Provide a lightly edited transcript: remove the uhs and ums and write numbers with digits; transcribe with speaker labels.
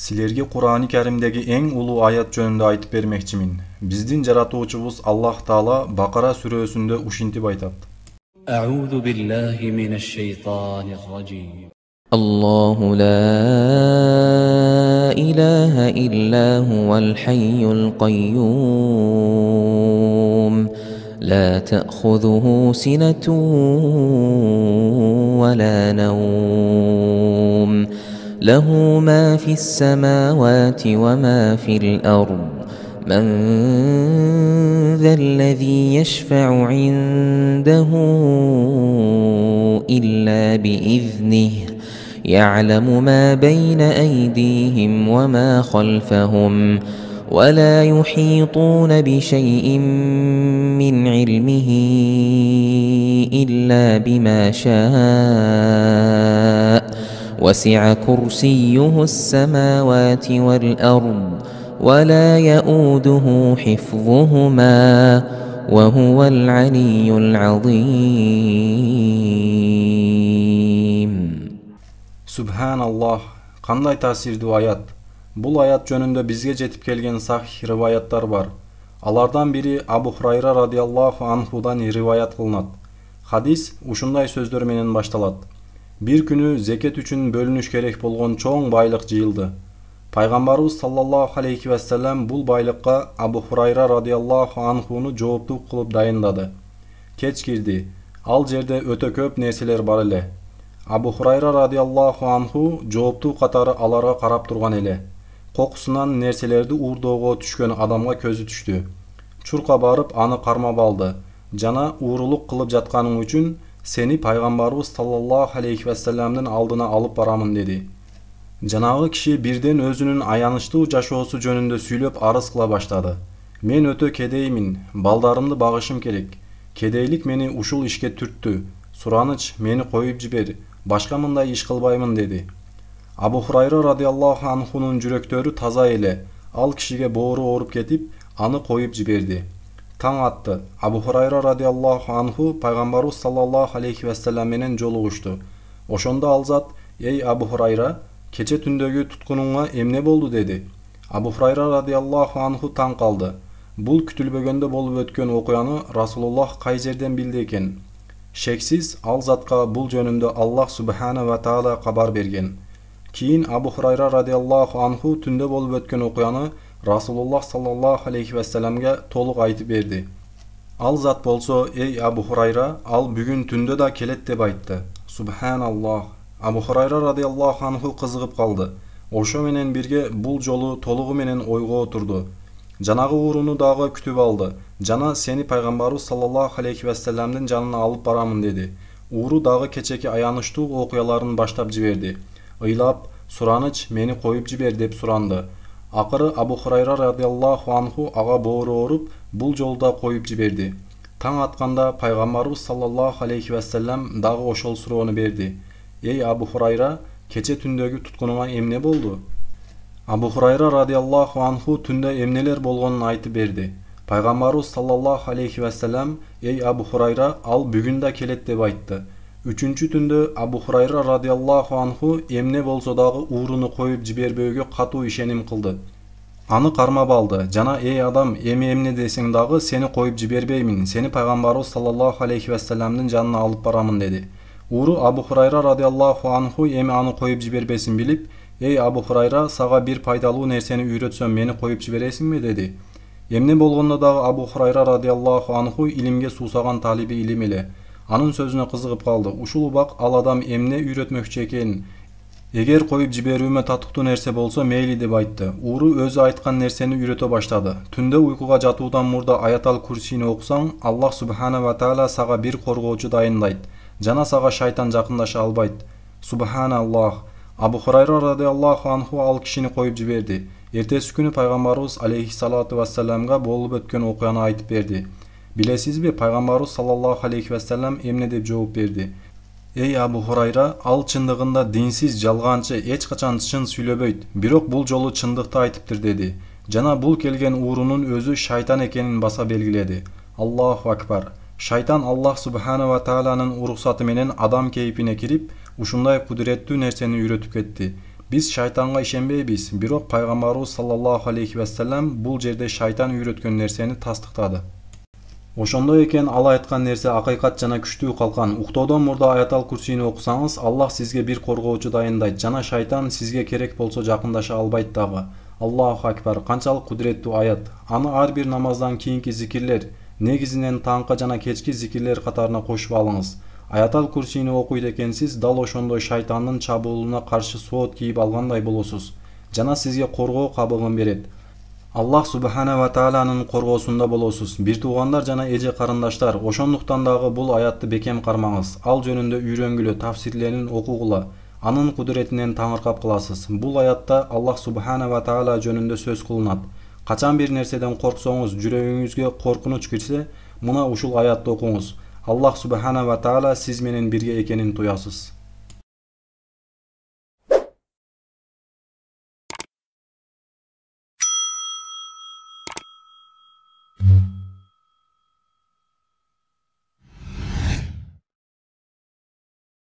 Speaker 1: Силерге Кур'ан-ы Каримдеги эң улуу аят жөнүндө айтып бермекчимин. Биздин жаратуучубуз Аллах Таала Бакара сүрөсүндө ушинтип айтат.
Speaker 2: أعوذ بالله من الشيطان الرجيم.
Speaker 3: الله لا إله إلا هو الحي القيوم لا تأخذه سنة ولا نوم له ما في السماوات وما في الأرض من ذا الذي يشفع عنده إلا بإذنه يعلم ما بين أيديهم وما خلفهم ولا يحيطون بشيء من علمه إلا بما شاء وسع كرسيه السماوات والأرض ولا يؤوده حفظهما وهو العلي العظيم.
Speaker 1: Subhanallah, кандай таасирдүү аят. Бул аят жөнүндө бизге жетип келген сахих риваяттар бар. Алардан бири Абу Хурайра радиаллаху анхудан риваят кылынат. Хадис ушундай сөздөр менен башталат. Бир күнү зекет үчүн бөлүнүш керек болгон чоң байлык жыйылды. Пайгамбарыбыз саллаллаху алейхи ва саллям бул байлыкка Абу Хурайра радиаллаху анхуну жооптуу кылып дайындады. Кеч кирди. Ал жерде өтө көп нерселер бар эле. Абу Хурайра радиаллаху анху жооптуу катары аларга карап турган эле. Кокусунан нерселерди уурдоого түшкөн адамга көзү түштү. Чурка барып аны кармап алды. Жана уурулук кылып жатканың үчүн сени пайгамбарыбыз саллаллаху алейхи ва саллямдын алдына алып барамын деди. Жанагы киши бирден өзүнүн аянычтуу жашоосу жөнүндө сүйлөп арыз кыла баштады. Мен өтө кедеймин, балдарымды багышым керек. Кедейлик мени ушул ишке түрттү. Сураныч, мени коюп жибер. Башка мындай иш кылбаймын деди. Абу Хурайра радиаллаху анхунун жүрөктөрү таза эле. Ал кишиге боору ооруп кетип, аны коюп жиберди. Таң атты. Абу Хурайра радиаллаху анху пайгамбарыбыз саллаллаху алейхи ва саллям менен жолугушту. Ошондо ал зат: "Эй Абу Хурайра, кече түндөгү туткунуңа эмне болду?" деди. Абу Хурайра радиаллаху анху таң калды. Бул күтүлбөгөндө болуп өткөн окуяны Расулуллах кай жерден билди экен? Шексиз ал затка бул жөнүндө Аллах субхана ва таала кабар берген. Кийин Абу Хурайра радиаллаху анху түндө болуп өткөн окуяны Расулуллах саллаллаху алейхи ва саллямга толук айтып берди. Ал зат болсо: "Эй Абу Хурайра, ал бүгүн түндө да келет" деп айтты. Субханаллах. Абу Хурайра радиаллаху анху кызыгып калды. Ошо менен бирге бул жолу толугу менен ойго отурду. Жанагы ууруну дагы күтүп алды. Жана сени пайгамбарыбыз саллаллаху алейхи ва саллямдын жанына алып барамын деди. Ууру дагы кечеки аянычтуу окуяларын баштап жиберди. Ыйлап: "Сураныч, мени коюп жибер" деп суранды. Акыры Абу Хурайра радиаллаху анху ага боору ооруп, бул жолда коюп жиберди. Таң атканда пайгамбарыбыз саллаллаху алейхи ва саллям дагы ошол суроону берди. "Эй Абу Хурайра, кече түндөгү туткунуңа эмне болду?" Абу Хурайра радиаллаху анху түндө эмнелер болгонун айтып берди. Пайгамбарыбыз саллаллаху алейхи ва саллям: "Эй Абу Хурайра, ал бүгүн да келет" деп айтты. Үчүнчү түндө Абу Хурайра радиаллаху анху эмне болсо дагы ууруну коюп жибербөөгө катуу ишеним кылды. Аны кармап алды. Жана: "Эй адам, эми эмне десең дагы сени коюп жибербеймин. Сени пайгамбарыбыз саллаллаху алейхи ва саллямдын жанына алып барамын" деди. Ууру Абу Хурайра радиаллаху анху эми аны коюп жибербесин билип: "Эй Абу Хурайра, сага бир пайдалуу нерсени үйрөтсөм мени коюп жибересиңби" деди. Эмне болгондо дагы Абу Хурайра радиаллаху анху илимге суусаган талиби илим эле. Анын сөзүнө кызыгып калды. Ушул убак ал адам эмне үйрөтмөкчү экенин, эгер коюп жиберүүмө татыктуу нерсе болсо мейли деп айтты. Ууру өзү айткан нерсени үйрөтө баштады. Түндө уйкуга жатуудан мурда аятал курсини окусаң, Аллах субхана ва таала сага бир коргоочу дайындайт. Жана сага шайтан жакындаша албайт. Субханаллах. Абу Хурайра радиаллаху анху ал кишини коюп жиберди. Эртеси күнү пайгамбарыбыз алейхиссалату вассаламга болуп өткөн окуяны айтып берди. Билесизби, пайгамбарыбыз саллаллаху алейхи ва саллям эмне деп жооп берди? "Эй Абу Хурайра, ал чындыгында динсиз, жалганчы, эч качан чын сүйлөбөйт, бирок бул жолу чындыкты айтыптыр" деди. Жана бул келген уурунун өзү шайтан экенин баса белгиледи. Аллаху акбар. Шайтан Аллах субхана ва тааланын уруксаты менен адам кейпине кирип, ушундай кудуреттүү нерсени үйрөтүп кетти. Биз шайтанга ишенбейбиз, бирок пайгамбарыбыз саллаллаху алейхи вассалам бул жерде шайтан үйрөткөн нерсени тастыктады. Ошондой экен ал айткан нерсе акыйкат жана күчтүү калкан. Уктоодон мурда аятал курсийни окусаңыз, Аллах сизге бир коргоочу дайындайт жана шайтан сизге керек болсо жакындаша албайт дагы. Аллаху акбар, канчалык кудуреттүү аят. Аны ар бир намаздан кийинки зикирлер, негизинен таңкы жана кечки зикирлер катарына кошуп алыңыз. Аятал курсийни окуйт экенсиз, дал ошондой шайтандын чабуулуна каршы соот кийип алгандай болосуз жана сизге коргоо кабыгын берет. Аллах субхана ва тааланын коргоосунда болосуз. Бир туугандар жана эже карындаштар, ошондуктан дагы бул аятты бекем кармаңыз. Ал жөнүндө үйрөнгүлө, тафсирлерин окугула, анын кудуретинен таңыркап каласыз. Бул аятта Аллах субхана ва таала жөнүндө сөз кылынат. Качан бир нерседен корксоңуз, жүрөгүңүзгө коркунуч кирсе, мына ушул аятты окуңуз. Аллах субхана ва таала сиз менен бирге экенин туясыз.